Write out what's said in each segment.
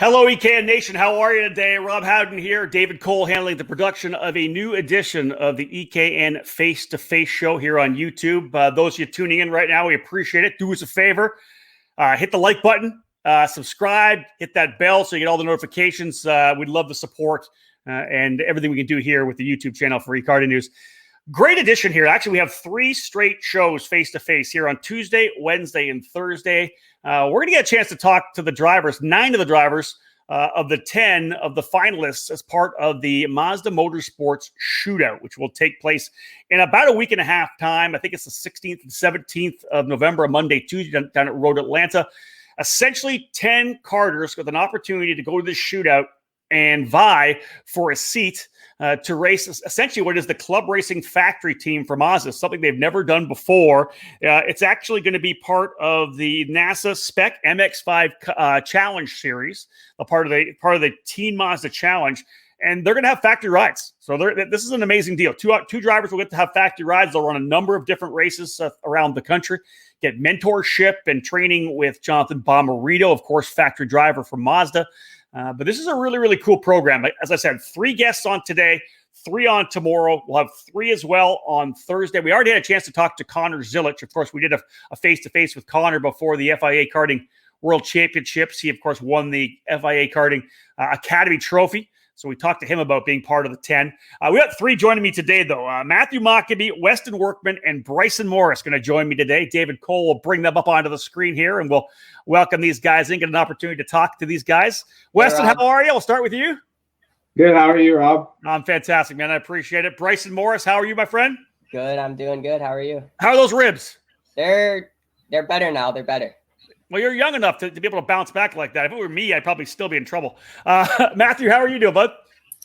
Hello, EKN Nation. How are you today? Rob Howden here. David Cole handling the production of a new edition of the EKN Face2Face show here on YouTube. Those of you tuning in right now, we appreciate it. Do us a favor. Hit the like button, subscribe, hit that bell so you get all the notifications. We'd love the support and everything we can do here with the YouTube channel for eKarting News. Great edition here. Actually, we have 3 straight shows face-to-face here on Tuesday, Wednesday, and Thursday. We're going to get a chance to talk to the drivers, 9 of the drivers of the 10 of the finalists as part of the Mazda Motorsports Shootout, which will take place in about a week and a half time. I think it's the 16th and 17th of November, Monday, Tuesday, down at Road Atlanta. Essentially, 10 karters with an opportunity to go to this shootout and vie for a seat to race essentially what is the club racing factory team for Mazda, something they've never done before. It's actually going to be part of the NASA Spec MX-5 Challenge Series, a part of the Teen Mazda Challenge, and they're going to have factory rides. So this is an amazing deal. Two drivers will get to have factory rides. They'll run a number of different races around the country, get mentorship and training with Jonathan Bomarito, of course, factory driver for Mazda. But this is a really, really cool program. As I said, 3 guests on today, 3 on tomorrow. We'll have 3 as well on Thursday. We already had a chance to talk to Connor Zilic. Of course, we did a face-to-face with Connor before the FIA Karting World Championships. He, of course, won the FIA Karting Academy Trophy. So we talked to him about being part of the 10. We got 3 joining me today, though. Matthew Mockabee, Westin Workman, and Bryson Morris going to join me today. David Cole will bring them up onto the screen here, and we'll welcome these guys in, get an opportunity to talk to these guys. Westin, how are you? I'll start with you. Good. How are you, Rob? I'm fantastic, man. I appreciate it. Bryson Morris, how are you, my friend? Good. I'm doing good. How are you? How are those ribs? They're better now. They're better. Well, you're young enough to be able to bounce back like that. If it were me, I'd probably still be in trouble. Matthew, how are you doing, bud?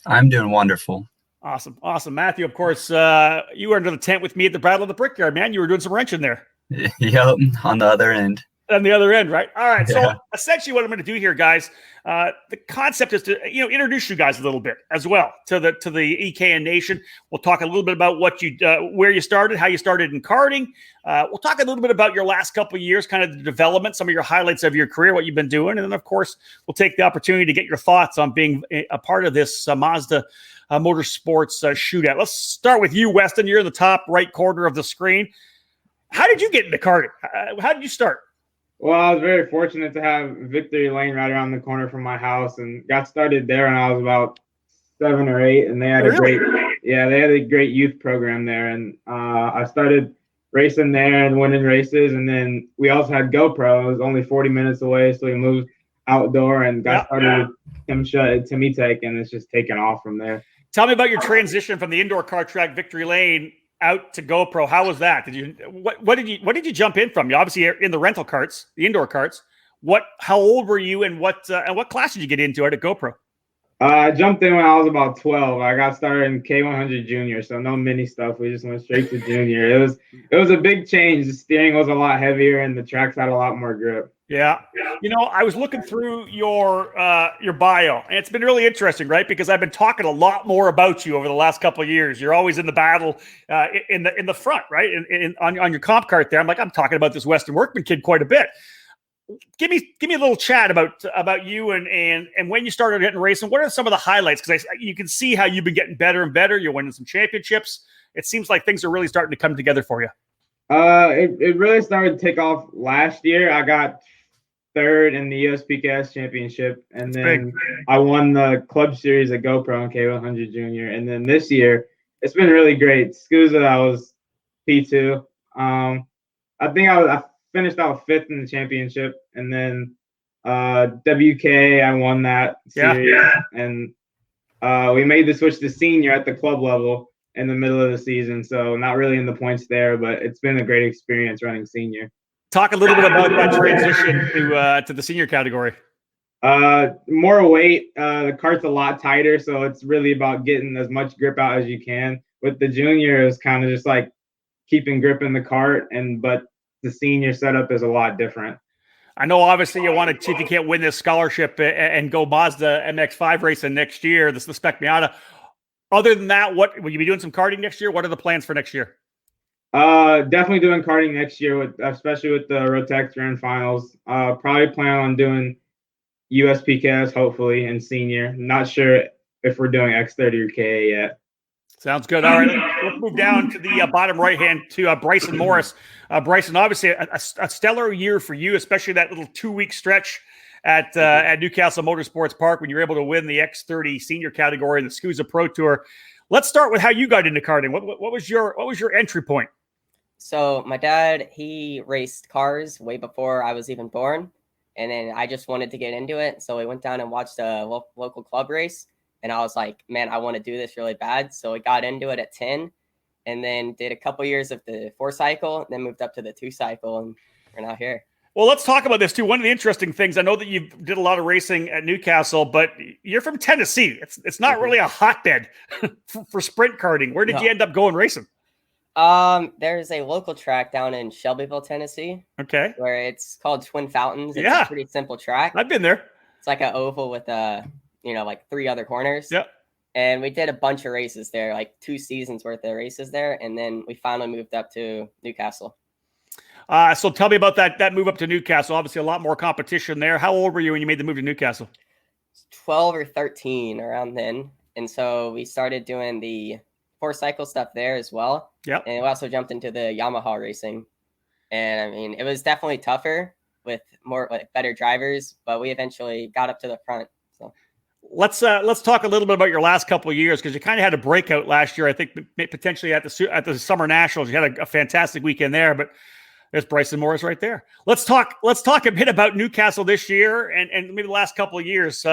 I'm doing wonderful. Awesome. Matthew, of course, you were under the tent with me at the Battle of the Brickyard, man. You were doing some wrenching there. Yep, on the other end. On the other end, right? All right. Yeah. So essentially what I'm going to do here, guys, the concept is to introduce you guys a little bit as well to the EKN Nation. We'll talk a little bit about what you where you started, how you started in karting. We'll talk a little bit about your last couple of years, kind of the development, some of your highlights of your career, what you've been doing. And then, of course, we'll take the opportunity to get your thoughts on being a part of this Mazda Motorsports Shootout. Let's start with you, Westin. You're in the top right corner of the screen. How did you get into karting? How did you start? Well, I was very fortunate to have Victory Lane right around the corner from my house, and got started there when I was about 7 or 8. And they had a great youth program there. And I started racing there and winning races. And then we also had GoPro. It was only 40 minutes away, so we moved outdoor and got started with Timmy Tech, and it's just taken off from there. Tell me about your transition from the indoor kart track Victory Lane out to GoPro. How was that? What did you jump in from? You obviously are in the rental karts, the indoor karts. How old were you, and what class did you get into at GoPro? I jumped in when I was about 12. I got started in K100 Junior, so no mini stuff. We just went straight to Junior. It was a big change. The steering was a lot heavier, and the tracks had a lot more grip. Yeah. I was looking through your bio, and it's been really interesting, right? Because I've been talking a lot more about you over the last couple of years. You're always in the battle in the front, right? On your comp cart there. I'm talking about this Westin Workman kid quite a bit. Give me a little chat about you and when you started getting racing. What are some of the highlights? Because you can see how you've been getting better and better. You're winning some championships. It seems like things are really starting to come together for you. It really started to take off last year. I got 3rd in the USPKS championship, and then I won the club series at GoPro and K100 Junior. And then this year, it's been really great. SCUSA, I was P2. I think I finished out 5th in the championship, and then WK, I won that series. Yeah. And we made the switch to senior at the club level in the middle of the season, so not really in the points there, but it's been a great experience running senior. Talk a little bit about that transition to the senior category. More weight. The kart's a lot tighter, so it's really about getting as much grip out as you can. With the junior, it's kind of just like keeping grip in the kart, but the senior setup is a lot different. I know, obviously, you want to see if you can't win this scholarship and go Mazda MX-5 racing next year. This is the Spec Miata. Other than that, what will you be doing? Some karting next year? What are the plans for next year? Definitely doing karting next year, especially with the Rotex Grand Finals. Probably plan on doing USPKS, hopefully, and senior. Not sure if we're doing X30 or KA yet. Sounds good. All right, let's move down to the bottom right hand to Bryson Morris. Bryson, obviously a stellar year for you, especially that little 2-week stretch at Newcastle Motorsports Park when you were able to win the X30 senior category in the SCUSA Pro Tour. Let's start with how you got into karting. What was your entry point? So my dad, he raced cars way before I was even born. And then I just wanted to get into it. So we went down and watched a local club race. And I was like, man, I want to do this really bad. So I got into it at 10 and then did a couple years of the 4-cycle, then moved up to the 2-cycle, and we're now here. Well, let's talk about this too. One of the interesting things, I know that you did a lot of racing at Newcastle, but you're from Tennessee. It's not really a hotbed for sprint karting. Where did you end up going racing? There's a local track down in Shelbyville, Tennessee. Okay. Where it's called Twin Fountains. It's a pretty simple track. I've been there. It's like an oval with like 3 other corners. Yep. And we did a bunch of races there, like 2 seasons worth of races there. And then we finally moved up to Newcastle. So tell me about that move up to Newcastle. Obviously a lot more competition there. How old were you when you made the move to Newcastle? 12 or 13 around then. And so we started doing the 4-cycle stuff there as well. Yep. And we also jumped into the Yamaha racing. And I mean, it was definitely tougher with more better drivers, but we eventually got up to the front. So let's talk a little bit about your last couple of years, because you kind of had a breakout last year. I think potentially at the Summer Nationals, you had a fantastic weekend there, but there's Bryson Morris right there. Let's talk a bit about Newcastle this year and maybe the last couple of years.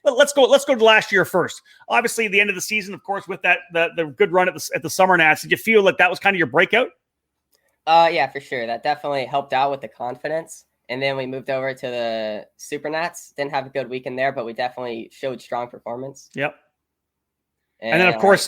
Let's go to last year first. Obviously, the end of the season, of course, with the good run at the Summer Nats. Did you feel like that was kind of your breakout? Yeah, for sure. That definitely helped out with the confidence. And then we moved over to the Super Nats. Didn't have a good weekend there, but we definitely showed strong performance. Yep. And then of course,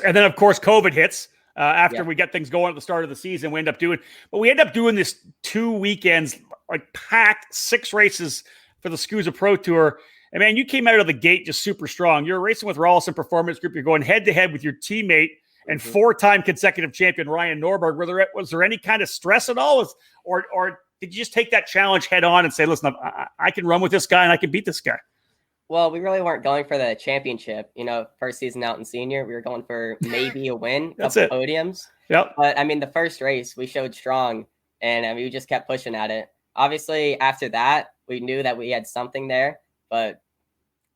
COVID hits. After we get things going at the start of the season, we end up doing this 2 weekends, like packed 6 races for the SCUSA Pro Tour. And man, you came out of the gate just super strong. You're racing with Rawlson Performance Group. You're going head to head with your teammate and 4-time consecutive champion Ryan Norberg. Was there any kind of stress at all, or did you just take that challenge head on and say, "Listen, I can run with this guy and I can beat this guy"? Well, we really weren't going for the championship. First season out in senior, we were going for maybe a win, That's couple it. podiums. Yep. But I mean, the first race we showed strong, and we just kept pushing at it. Obviously, after that, we knew that we had something there, but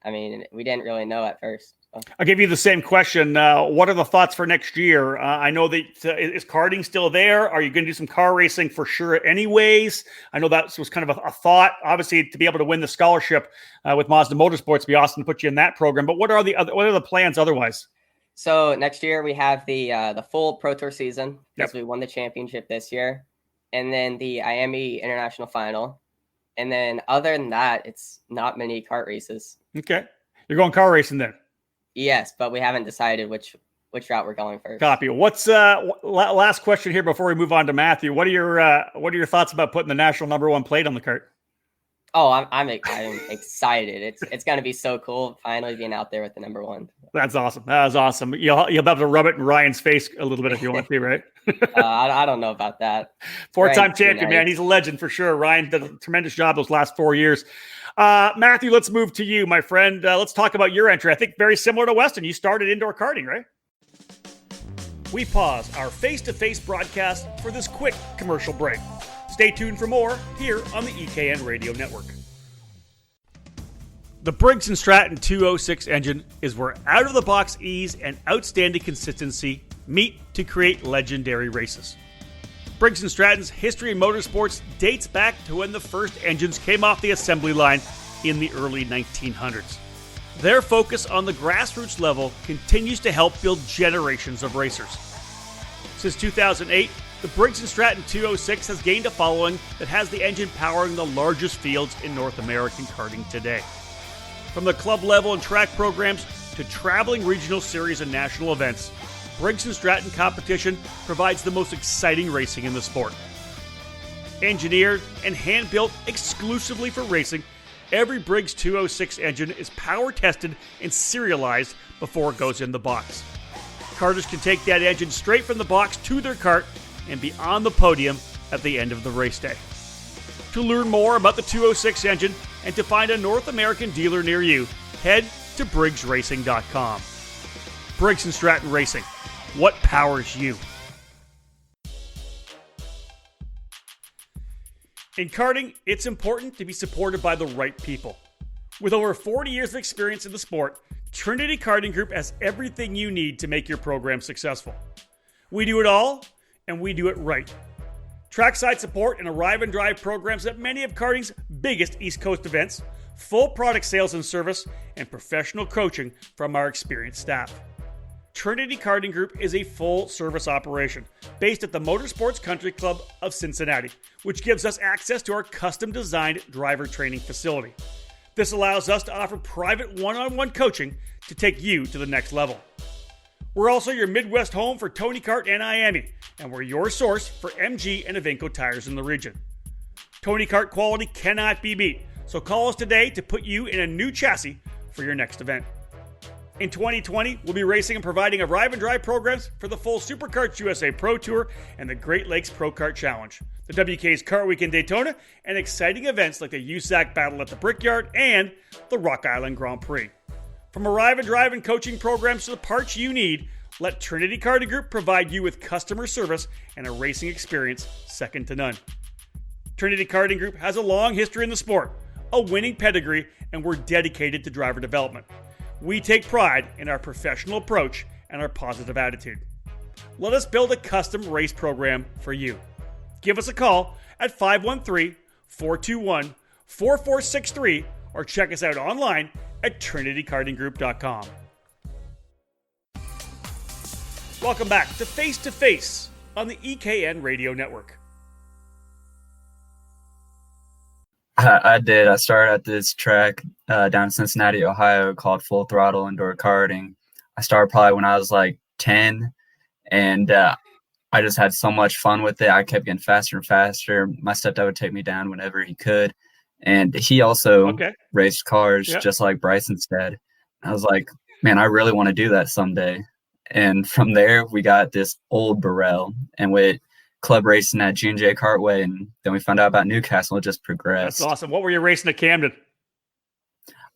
I mean, we didn't really know at first. So. I'll give you the same question. What are the thoughts for next year? I know that is karting still there? Are you going to do some car racing for sure anyways? I know that was kind of a thought. Obviously, to be able to win the scholarship with Mazda Motorsports would be awesome to put you in that program. But what are the plans otherwise? So next year we have the full Pro Tour season because we won the championship this year, and then the Miami International Final. And then other than that, it's not many kart races. Okay. You're going car racing then? Yes, but we haven't decided which route we're going first. Copy. What's last question here before we move on to Matthew? What are your thoughts about putting the national #1 plate on the kart? Oh, I'm excited. It's going to be so cool finally being out there with the #1. That's awesome. That was awesome. You'll be able to rub it in Ryan's face a little bit if you want to, right? I don't know about that. 4-time champion, man. He's a legend for sure. Ryan did a tremendous job those last 4 years. Matthew, let's move to you, my friend. Let's talk about your entry. I think very similar to Westin. You started indoor karting, right? We pause our face-to-face broadcast for this quick commercial break. Stay tuned for more here on the EKN Radio Network. The Briggs & Stratton 206 engine is where out-of-the-box ease and outstanding consistency meet to create legendary races. Briggs & Stratton's history in motorsports dates back to when the first engines came off the assembly line in the early 1900s. Their focus on the grassroots level continues to help build generations of racers. Since 2008, the Briggs & Stratton 206 has gained a following that has the engine powering the largest fields in North American karting today. From the club level and track programs to traveling regional series and national events, Briggs & Stratton competition provides the most exciting racing in the sport. Engineered and hand-built exclusively for racing, every Briggs 206 engine is power tested and serialized before it goes in the box. Karters can take that engine straight from the box to their kart and be on the podium at the end of the race day. To learn more about the 206 engine, And to find a North American dealer near you, head to briggsracing.com. Briggs & Stratton Racing. What powers you? In karting, it's important to be supported by the right people. With over 40 years of experience in the sport, Trinity Karting Group has everything you need to make your program successful. We do it all, and we do it right. Trackside support and arrive and drive programs at many of karting's biggest East Coast events, full product sales and service, and professional coaching from our experienced staff. Trinity Karting Group is a full-service operation based at the Motorsports Country Club of Cincinnati, which gives us access to our custom-designed driver training facility. This allows us to offer private one-on-one coaching to take you to the next level. We're also your Midwest home for Tony Kart and IAME, and we're your source for MG and Iveco tires in the region. Tony Kart quality cannot be beat, so call us today to put you in a new chassis for your next event. In 2020, we'll be racing and providing arrive and drive programs for the full SuperKarts USA Pro Tour and the Great Lakes Pro Kart Challenge, the WK's Kart Week in Daytona, and exciting events like the USAC Battle at the Brickyard and the Rock Island Grand Prix. From arrive and drive and coaching programs to the parts you need, let Trinity Karting Group provide you with customer service and a racing experience second to none. Trinity Karting Group has a long history in the sport, a winning pedigree, and we're dedicated to driver development. We take pride in our professional approach and our positive attitude. Let us build a custom race program for you. Give us a call at 513-421-4463 or check us out online at trinitykartinggroup.com. Welcome back to Face2Face on the EKN Radio Network. I did. I started at this track down in Cincinnati, Ohio called Full Throttle Indoor Karting. I started probably when I was like 10, and I just had so much fun with it. I kept getting faster and faster. My stepdad would take me down whenever he could. And he also raced cars just like Bryson's dad. I was like, man, I really want to do that someday. And from there, we got this old Burrell and with club racing at G&J Cartway. And then we found out about Newcastle. It just progressed. That's awesome. What were you racing at Camden?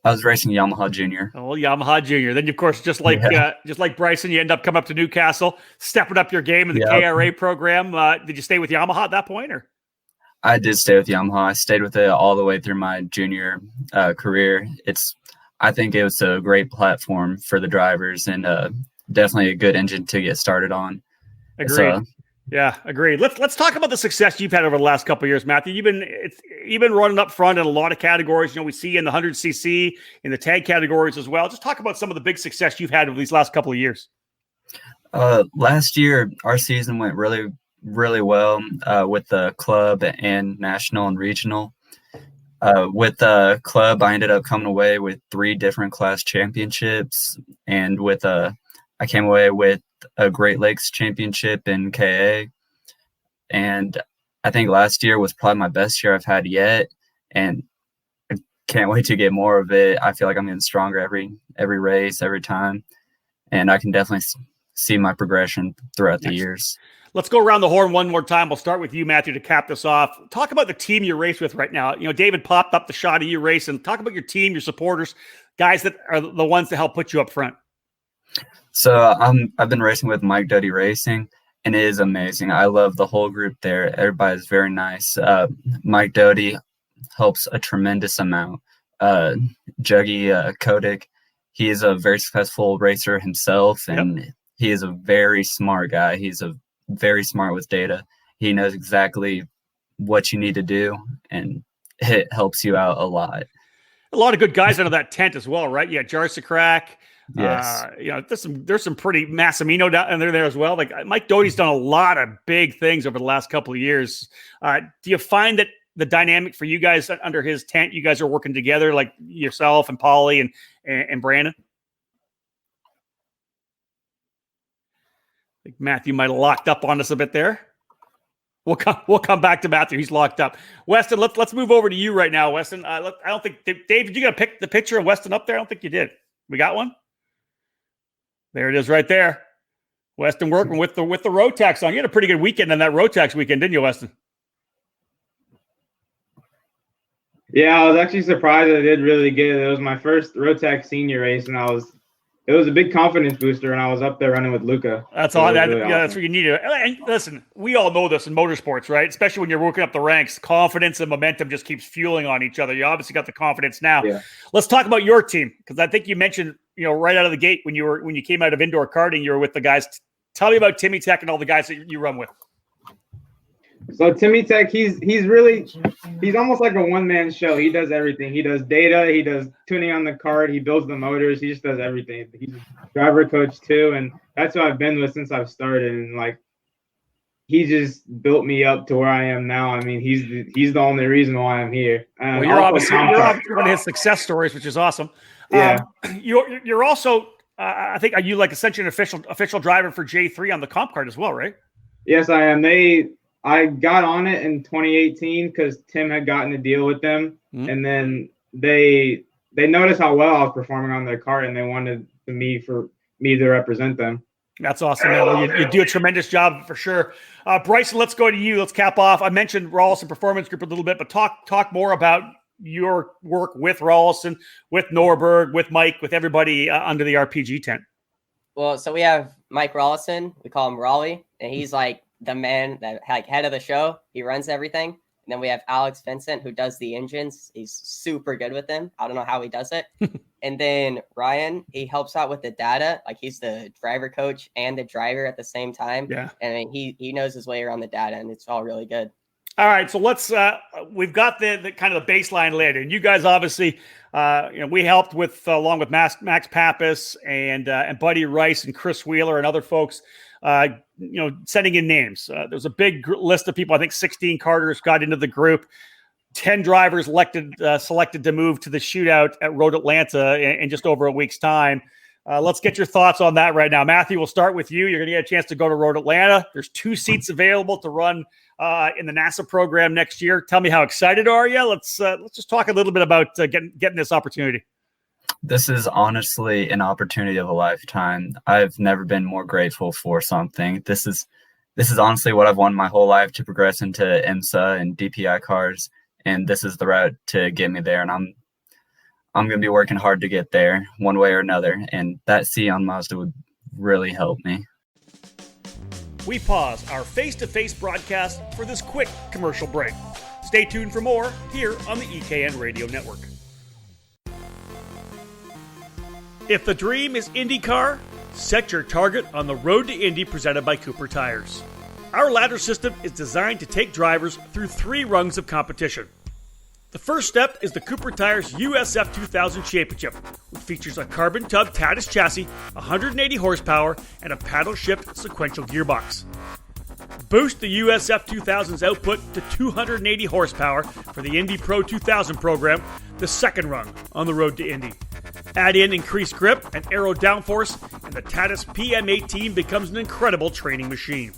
I was racing Yamaha Junior. Oh, Yamaha Junior. Then, of course, just like Bryson, you end up coming up to Newcastle, stepping up your game in the KRA program. Did you stay with Yamaha at that point, or? I did stay with Yamaha. I stayed with it all the way through my junior career. I think it was a great platform for the drivers and definitely a good engine to get started on. Agreed. Yeah, agreed. Let's talk about the success you've had over the last couple of years, Matthew. You've been running up front in a lot of categories. You know, we see you in the 100cc, in the tag categories as well. Just talk about some of the big success you've had over these last couple of years. Last year, our season went really, really well with the club and national and regional. With the club, I ended up coming away with 3 different class championships, and I came away with a Great Lakes championship in KA. And I think last year was probably my best year I've had yet. And I can't wait to get more of it. I feel like I'm getting stronger every race, every time. And I can definitely see my progression throughout the years. Let's go around the horn one more time. We'll start with you, Matthew, to cap this off. Talk about the team you race with right now. You know, David popped up the shot of you racing. Talk about your team, your supporters, guys that are the ones that help put you up front. So I've been racing with Mike Doty Racing, and it is amazing. I love the whole group there. Everybody's very nice. Mike Doty helps a tremendous amount. Juggy Kodik, he is a very successful racer himself, and he is a very smart guy. He's very smart with data. He knows exactly what you need to do, and it helps you out a lot. A lot of good guys under that tent as well, right? Yeah, Jarsakrak. Yes. You know, there's some pretty Massimino down there as well. Like Mike Doty's done a lot of big things over the last couple of years. Do you find that the dynamic for you guys under his tent, you guys are working together, like yourself and Paulie and Brandon? I think Matthew might have locked up on us a bit there. We'll come back to Matthew. He's locked up. Westin, let's move over to you right now, Westin. I don't think Dave, did you got to pick the picture of Westin up there? I don't think you did. We got one. There it is, right there. Westin Workman with the Rotax on. You had a pretty good weekend on that Rotax weekend, didn't you, Westin? Yeah, I was actually surprised I did really good. It was my first Rotec senior race, and it was a big confidence booster, and I was up there running with Luca. That's all. Really Yeah, awesome. that's what you need. And listen, we all know this in motorsports, right? Especially when you're working up the ranks, confidence and momentum just keeps fueling on each other. You obviously got the confidence now. Yeah. Let's talk about your team, because I think you mentioned, right out of the gate when you came out of indoor karting, you were with the guys. Tell me about Timmy Tech and all the guys that you run with. So Timmy Tech, he's almost like a one-man show. He does everything. He does data. He does tuning on the kart. He builds the motors. He just does everything. He's a driver coach too, and that's who I've been with since I've started. And like, he just built me up to where I am now. I mean, he's the only reason why I'm here. Well, you're obviously one of his success stories, which is awesome. Yeah. You're also, I think, are you like essentially an official driver for J3 on the comp card as well, right? Yes, I am. I got on it in 2018 because Tim had gotten a deal with them, and then they noticed how well I was performing on their kart, and they wanted me to represent them. That's awesome, man. You do a tremendous job for sure. Bryson, let's go to you. Let's cap off. I mentioned Rawlson Performance Group a little bit, but talk more about your work with Rawlson, with Norberg, with Mike, with everybody under the RPG tent. Well, so we have Mike Rawlson. We call him Raleigh, and he's like the man that like head of the show. He runs everything. And then we have Alex Vincent, who does the engines. He's super good with them. I don't know how he does it. And then Ryan, he helps out with the data. Like, he's the driver coach and the driver at the same time. Yeah. And he knows his way around the data, and it's all really good. All right, so let's. We've got the kind of the baseline laid, and you guys obviously, we helped with along with Max Pappas and Buddy Rice and Chris Wheeler and other folks, sending in names. There's a big list of people. I think 16 karters got into the group. 10 drivers selected to move to the shootout at Road Atlanta in just over a week's time. Let's get your thoughts on that right now. Matthew, we'll start with you. You're going to get a chance to go to Road Atlanta. There's 2 seats available to run in the NASA program next year. Tell me, how excited are you? Let's just talk a little bit about getting this opportunity. This is honestly an opportunity of a lifetime. I've never been more grateful for something. This is honestly what I've wanted my whole life, to progress into IMSA and DPI cars, and this is the route to get me there. And I'm going to be working hard to get there one way or another, and that C on Mazda would really help me. We pause our face-to-face broadcast for this quick commercial break. Stay tuned for more here on the EKN Radio Network. If the dream is IndyCar, set your target on the Road to Indy presented by Cooper Tires. Our ladder system is designed to take drivers through 3 rungs of competition. The first step is the Cooper Tires USF 2000 Championship, which features a carbon tub Tatis chassis, 180 horsepower, and a paddle shift sequential gearbox. Boost the USF 2000's output to 280 horsepower for the Indy Pro 2000 program, the second rung on the road to Indy. Add in increased grip and aero downforce, and the Tatis PM18 becomes an incredible training machine.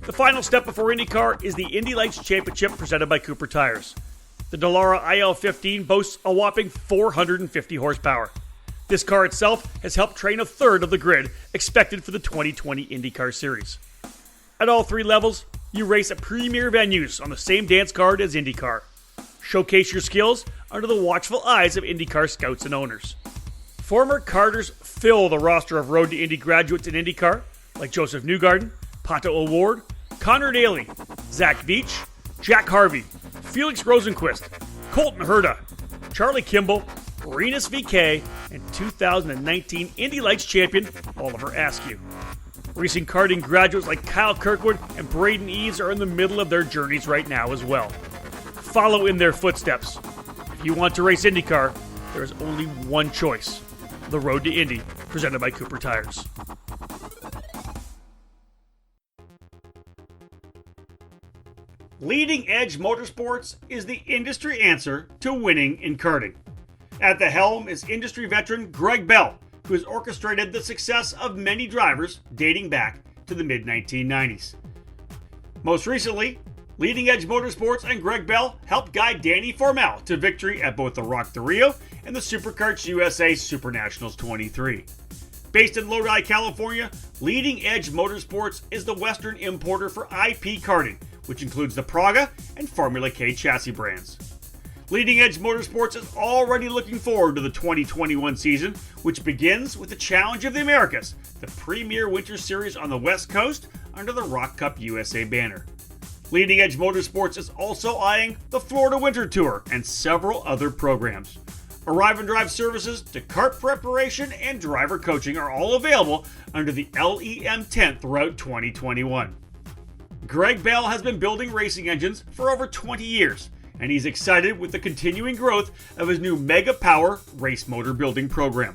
The final step before IndyCar is the Indy Lights Championship presented by Cooper Tires. The Dallara IL-15 boasts a whopping 450 horsepower. This car itself has helped train a third of the grid expected for the 2020 IndyCar Series. At all 3 levels, you race at premier venues on the same dance card as IndyCar. Showcase your skills under the watchful eyes of IndyCar scouts and owners. Former karters fill the roster of Road to Indy graduates in IndyCar, like Joseph Newgarden, Pato O'Ward, Connor Daly, Zach Beach, Jack Harvey, Felix Rosenquist, Colton Herta, Charlie Kimball, Renus VK, and 2019 Indy Lights champion Oliver Askew. Racing karting graduates like Kyle Kirkwood and Braden Eves are in the middle of their journeys right now as well. Follow in their footsteps. If you want to race IndyCar, there is only one choice: the Road to Indy, presented by Cooper Tires. Leading Edge Motorsports is the industry answer to winning in karting. At the helm is industry veteran Greg Bell, who has orchestrated the success of many drivers dating back to the mid-1990s. Most recently, Leading Edge Motorsports and Greg Bell helped guide Danny Formel to victory at both the Rock to Rio and the SuperKarts USA Super Nationals 23. Based in Lodi, California, Leading Edge Motorsports is the Western importer for IP karting, which includes the Praga and Formula K chassis brands. Leading Edge Motorsports is already looking forward to the 2021 season, which begins with the Challenge of the Americas, the premier winter series on the West Coast under the Rock Cup USA banner. Leading Edge Motorsports is also eyeing the Florida Winter Tour and several other programs. Arrive and drive services to kart preparation and driver coaching are all available under the LEM tent throughout 2021. Greg Bell has been building racing engines for over 20 years, and he's excited with the continuing growth of his new Mega Power race motor building program.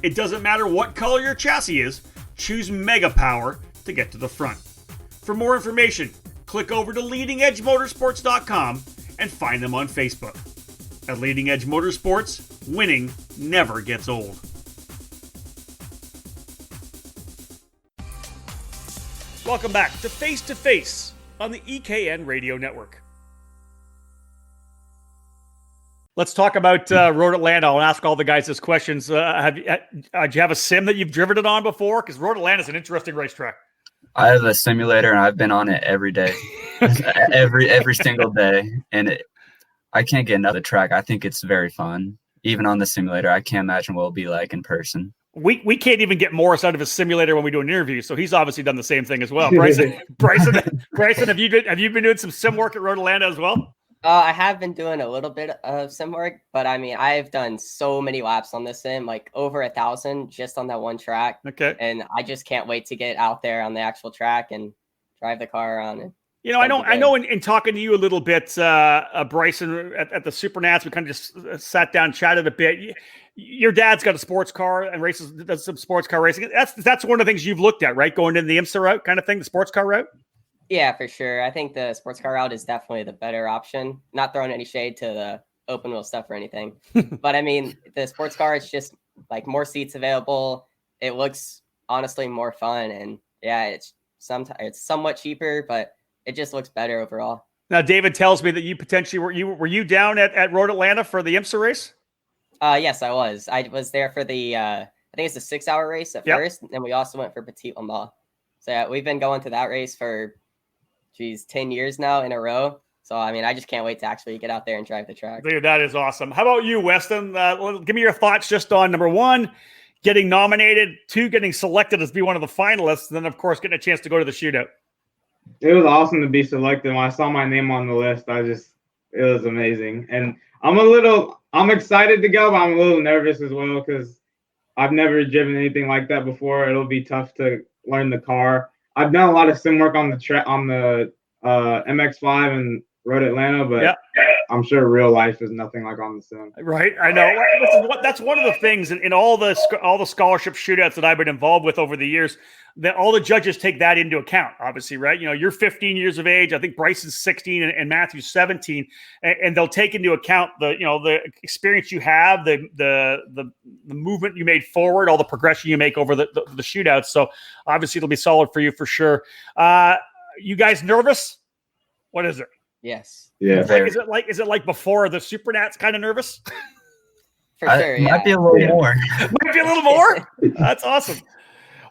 It doesn't matter what color your chassis is, choose Mega Power to get to the front. For more information, click over to leadingedgemotorsports.com and find them on Facebook. At Leading Edge Motorsports, winning never gets old. Welcome back to Face2Face on the EKN Radio Network. Let's talk about Road Atlanta. I'll ask all the guys this questions. Do you have a sim that you've driven it on before? Because Road Atlanta is an interesting racetrack. I have a simulator, and I've been on it every day, every single day, and I can't get another track. I think it's very fun. Even on the simulator, I can't imagine what it'll be like in person. We can't even get Morris out of his simulator when we do an interview, so he's obviously done the same thing as well. Bryson, have you been doing some sim work at Road Atlanta as well? I have been doing a little bit of sim work, but I mean, I've done so many laps on this sim, like over 1,000 just on that one track. Okay, and I just can't wait to get out there on the actual track and drive the car around it. You know, I know in talking to you a little bit, Bryson, at the Supernats, we kind of just sat down, chatted a bit. Your dad's got a sports car and does some sports car racing. That's one of the things you've looked at, right? Going in the IMSA route kind of thing, the sports car route? Yeah, for sure. I think the sports car route is definitely the better option. Not throwing any shade to the open wheel stuff or anything. But I mean, the sports car, it's just like more seats available. It looks honestly more fun. And yeah, it's somewhat cheaper, but it just looks better overall. Now, David tells me that you potentially were you down at Road Atlanta for the IMSA race? Yes, I was. I was there for the I think it's a 6-hour race at first, and we also went for Petit Le Mans. So yeah, we've been going to that race for 10 years now in a row. So I mean, I just can't wait to actually get out there and drive the track. Dude, that is awesome. How about you, Westin? Give me your thoughts just on number 1, getting nominated, 2, getting selected as be one of the finalists, and then of course getting a chance to go to the shootout. It was awesome to be selected. When I saw my name on the list, it was amazing. And I'm excited to go, but I'm a little nervous as well because I've never driven anything like that before. It'll be tough to learn the car. I've done a lot of sim work on the MX-5 and Road Atlanta, but I'm sure real life is nothing like on the sim. Right, I know. That's one of the things in all the scholarship shootouts that I've been involved with over the years, that all the judges take that into account, obviously, right? You know, you're 15 years of age. I think Bryson's 16 and Matthew's 17, and they'll take into account the experience you have, the movement you made forward, all the progression you make over the shootouts. So obviously it'll be solid for you for sure. You guys nervous? What is it? Yes. Yeah. Is it like before the Supernats kind of nervus? For sure. Yeah. Might be a little more. Might be a little more. That's awesome.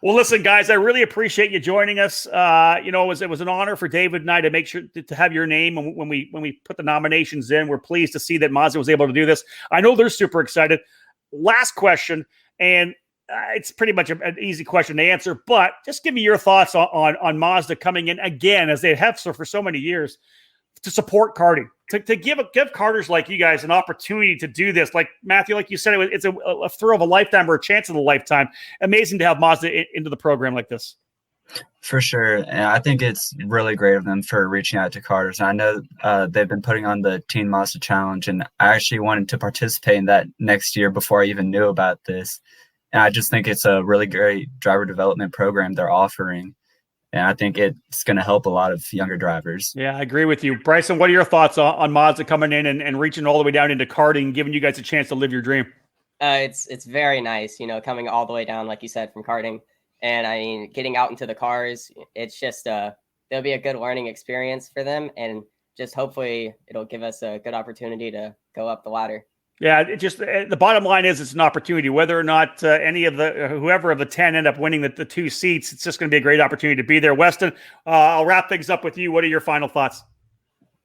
Well, listen, guys, I really appreciate you joining us. It was an honor for David and I to make sure to have your name. And when we put the nominations in, we're pleased to see that Mazda was able to do this. I know they're super excited. Last question, and it's pretty much an easy question to answer, but just give me your thoughts on Mazda coming in again, as they have for so many years, to support karting, to give karters like you guys an opportunity to do this. Like Matthew, like you said, it's a thrill of a lifetime or a chance of a lifetime. Amazing to have Mazda into the program like this. For sure. And I think it's really great of them for reaching out to karters. I know they've been putting on the Teen Mazda Challenge, and I actually wanted to participate in that next year before I even knew about this. And I just think it's a really great driver development program they're offering. And I think it's going to help a lot of younger drivers. Yeah, I agree with you. Bryson, what are your thoughts on Mazda coming in and reaching all the way down into karting, giving you guys a chance to live your dream? It's very nice, coming all the way down, like you said, from karting. And I mean, getting out into the cars, it's just there'll be a good learning experience for them. And just hopefully it'll give us a good opportunity to go up the ladder. Yeah, the bottom line is it's an opportunity. Whether or not any of whoever of the 10 end up winning the 2 seats, it's just going to be a great opportunity to be there. Westin, I'll wrap things up with you. What are your final thoughts?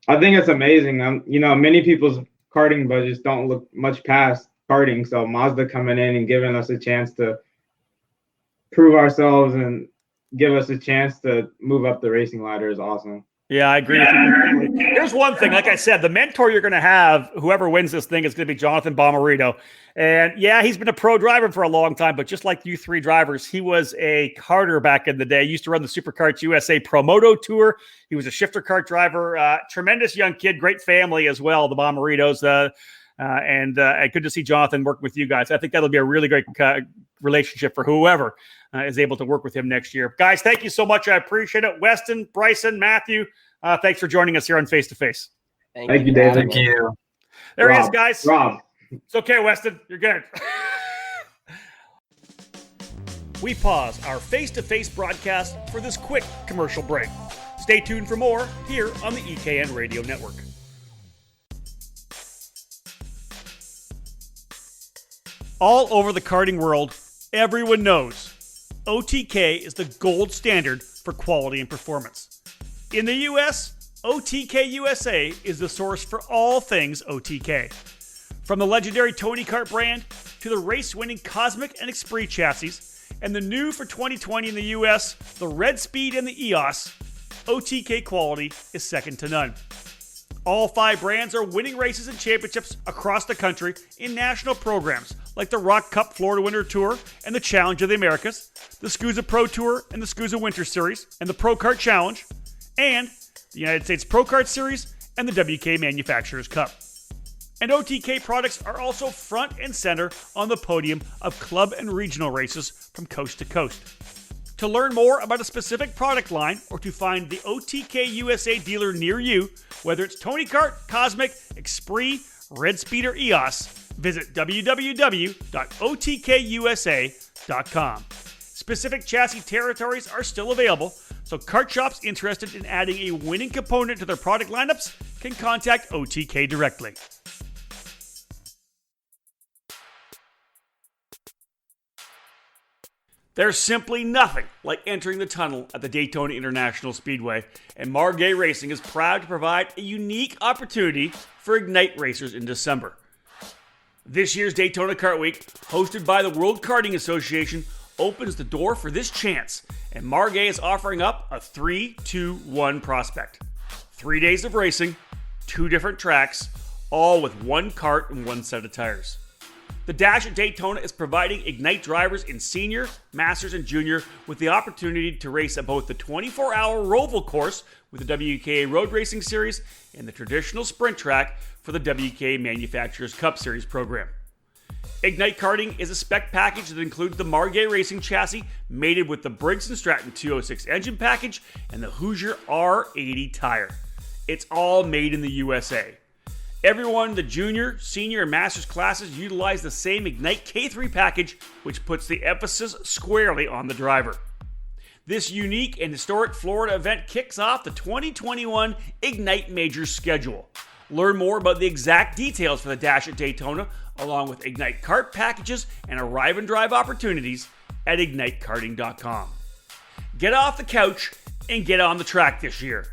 I think it's amazing. Many people's karting budgets don't look much past karting. So Mazda coming in and giving us a chance to prove ourselves and give us a chance to move up the racing ladder is awesome. Yeah, I agree with you completely. Here's one thing. Like I said, the mentor you're going to have, whoever wins this thing, is going to be Jonathan Bomarito. And yeah, he's been a pro driver for a long time, but just like you three drivers, he was a karter back in the day. He used to run the Superkarts USA Promoto Tour. He was a shifter kart driver. Tremendous young kid, great family as well, the Bomaritos. And good to see Jonathan work with you guys. I think that'll be a really great relationship for whoever is able to work with him next year. Guys, thank you so much. I appreciate it. Westin, Bryson, Matthew, thanks for joining us here on Face to Face. Thank you, David. Thank you. There Rob, he is, guys. Rob. It's okay, Westin. You're good. We pause our face-to-face broadcast for this quick commercial break. Stay tuned for more here on the EKN Radio Network. All over the karting world, everyone knows OTK is the gold standard for quality and performance. In the US, OTK USA is the source for all things OTK. From the legendary Tony Kart brand to the race-winning Cosmic and Esprit chassis, and the new for 2020 in the US, the Red Speed and the EOS, OTK quality is second to none. All 5 brands are winning races and championships across the country in national programs like the Rock Cup Florida Winter Tour and the Challenge of the Americas, the SCUSA Pro Tour and the SCUSA Winter Series, and the Pro Kart Challenge, and the United States Pro Kart Series and the WK Manufacturers Cup. And OTK products are also front and center on the podium of club and regional races from coast to coast. To learn more about a specific product line or to find the OTK USA dealer near you, whether it's Tony Kart, Cosmic, Esprit, Red Speed, or EOS, visit www.otkusa.com. Specific chassis territories are still available, so kart shops interested in adding a winning component to their product lineups can contact OTK directly. There's simply nothing like entering the tunnel at the Daytona International Speedway, and Margay Racing is proud to provide a unique opportunity for Ignite racers in December. This year's Daytona Kart Week, hosted by the World Karting Association, opens the door for this chance, and Margay is offering up a 3-2-1 prospect. 3 days of racing, 2 different tracks, all with 1 kart and 1 set of tires. The Dash at Daytona is providing Ignite drivers in Senior, Masters, and Junior with the opportunity to race at both the 24-hour Roval course with the WKA Road Racing Series and the traditional sprint track for the WKA Manufacturers Cup Series program. Ignite Karting is a spec package that includes the Margay Racing chassis mated with the Briggs & Stratton 206 engine package and the Hoosier R80 tire. It's all made in the USA. Everyone in the Junior, Senior, and Masters classes utilize the same Ignite K3 package, which puts the emphasis squarely on the driver. This unique and historic Florida event kicks off the 2021 Ignite Majors schedule. Learn more about the exact details for the Dash at Daytona, along with Ignite Kart packages and arrive and drive opportunities at ignitekarting.com. Get off the couch and get on the track this year.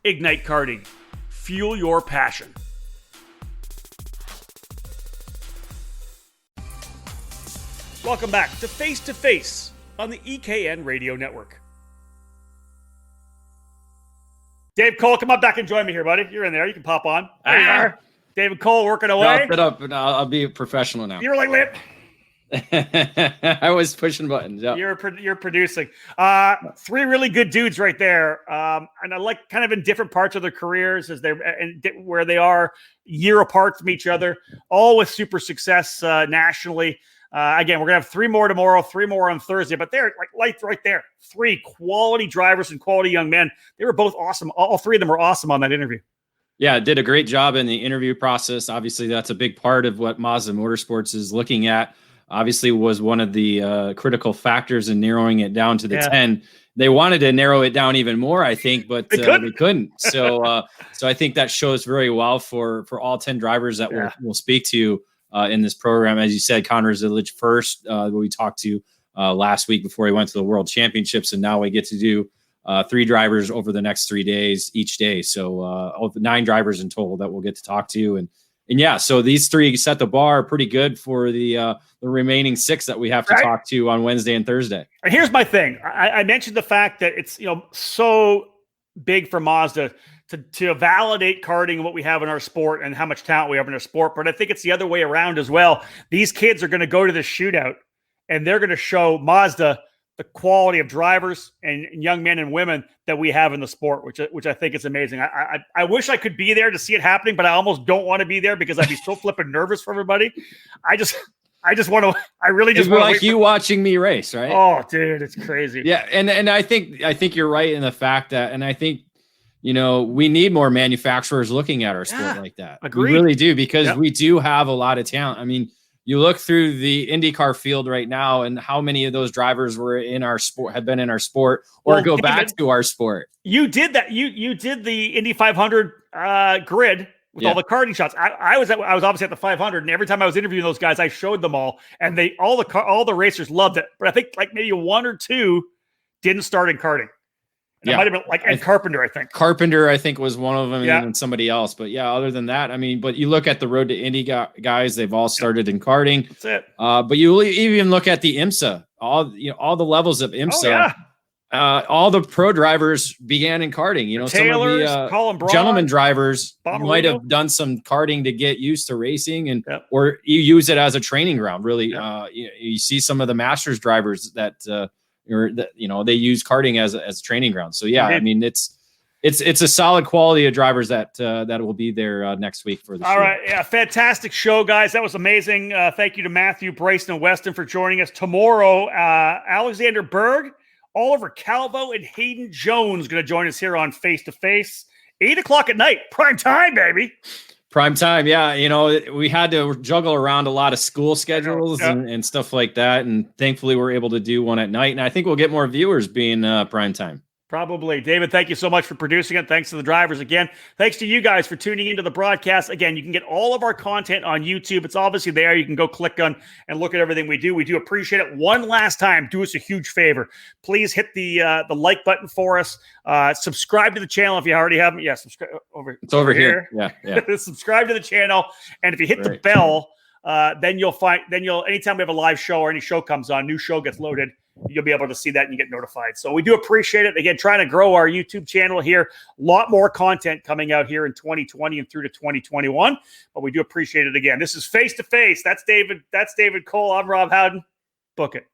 Ignite Karting. Fuel your passion. Welcome back to Face to Face on the EKN Radio Network. Dave Cole, come on back and join me here, buddy. You're in there. You can pop on. There you are. David Cole working away. Wrap it up, and I'll be a professional now. You're like lit. I was pushing buttons. Yeah. You're producing. 3 really good dudes right there. And I like kind of in different parts of their careers as where they are year apart from each other, all with super success nationally. Again, we're going to have 3 more tomorrow, 3 more on Thursday, but they're like right there. 3 quality drivers and quality young men. They were both awesome. All 3 of them were awesome on that interview. Yeah, did a great job in the interview process. Obviously, that's a big part of what Mazda Motorsports is looking at. Obviously, was one of the critical factors in narrowing it down to the 10. They wanted to narrow it down even more, I think, but they couldn't. So I think that shows very well for all 10 drivers that we'll speak to in this program. As you said, Connor Zillage first, who we talked to last week before he went to the World Championships, and now we get to do 3 drivers over the next 3 days each day. So 9 drivers in total that we'll get to talk to, and yeah, so these 3 set the bar pretty good for the remaining 6 that we have to talk to on Wednesday and Thursday. And here's my thing. I mentioned the fact that it's, so big for Mazda to validate karting and what we have in our sport and how much talent we have in our sport. But I think it's the other way around as well. These kids are going to go to this shootout and they're going to show Mazda the quality of drivers and young men and women that we have in the sport, which I think is amazing. I wish I could be there to see it happening, but I almost don't want to be there because I'd be so flipping nervous for everybody. I want to. I really just want like you watching me race, right? Oh, dude, it's crazy. Yeah, and I think you're right in the fact that, and I think we need more manufacturers looking at our sport like that. Agreed. We really do, because we do have a lot of talent. I mean, you look through the IndyCar field right now, and how many of those drivers were in our sport, have been in our sport, or go back to our sport. You did that. You did the Indy 500 grid with all the karting shots. I was obviously at the 500, and every time I was interviewing those guys, I showed them all, and all the racers loved it. But I think like maybe 1 or 2 didn't start in karting. And it might have been like Ed Carpenter, I think. Carpenter, I think, was one of them, and then somebody else. But yeah, other than that, I mean, but you look at the Road to Indy guys; they've all started in karting. That's it. But you even look at the IMSA, all the levels of IMSA. All the pro drivers began in karting. Taylors, some of Colin the Braun, gentleman drivers might have done some karting to get used to racing, or you use it as a training ground. Really, you see some of the Masters drivers that they use karting as a training ground. So yeah, I mean it's a solid quality of drivers that will be there next week for the show. All right, yeah, fantastic show, guys. That was amazing. Thank you to Matthew, Bryson, and Westin for joining us. Tomorrow, Alexander Berg, Oliver Calvo, and Hayden Jones going to join us here on Face to Face, 8:00 at night, prime time, baby. Prime time, yeah. We had to juggle around a lot of school schedules and stuff like that, and thankfully we're able to do one at night. And I think we'll get more viewers being prime time. Probably. David, thank you so much for producing it. Thanks to the drivers again. Thanks to you guys for tuning into the broadcast. Again, you can get all of our content on YouTube. It's obviously there. You can go click on and look at everything we do. We do appreciate it. One last time, do us a huge favor. Please hit the like button for us. Subscribe to the channel if you already haven't. Yeah, subscribe It's over here. Yeah. Subscribe to the channel. And if you hit the bell, then anytime we have a live show or any show comes on, new show gets loaded, you'll be able to see that and you get notified. So we do appreciate it. Again, trying to grow our YouTube channel here. A lot more content coming out here in 2020 and through to 2021. But we do appreciate it again. This is Face to Face. That's David Cole. I'm Rob Howden. Book it.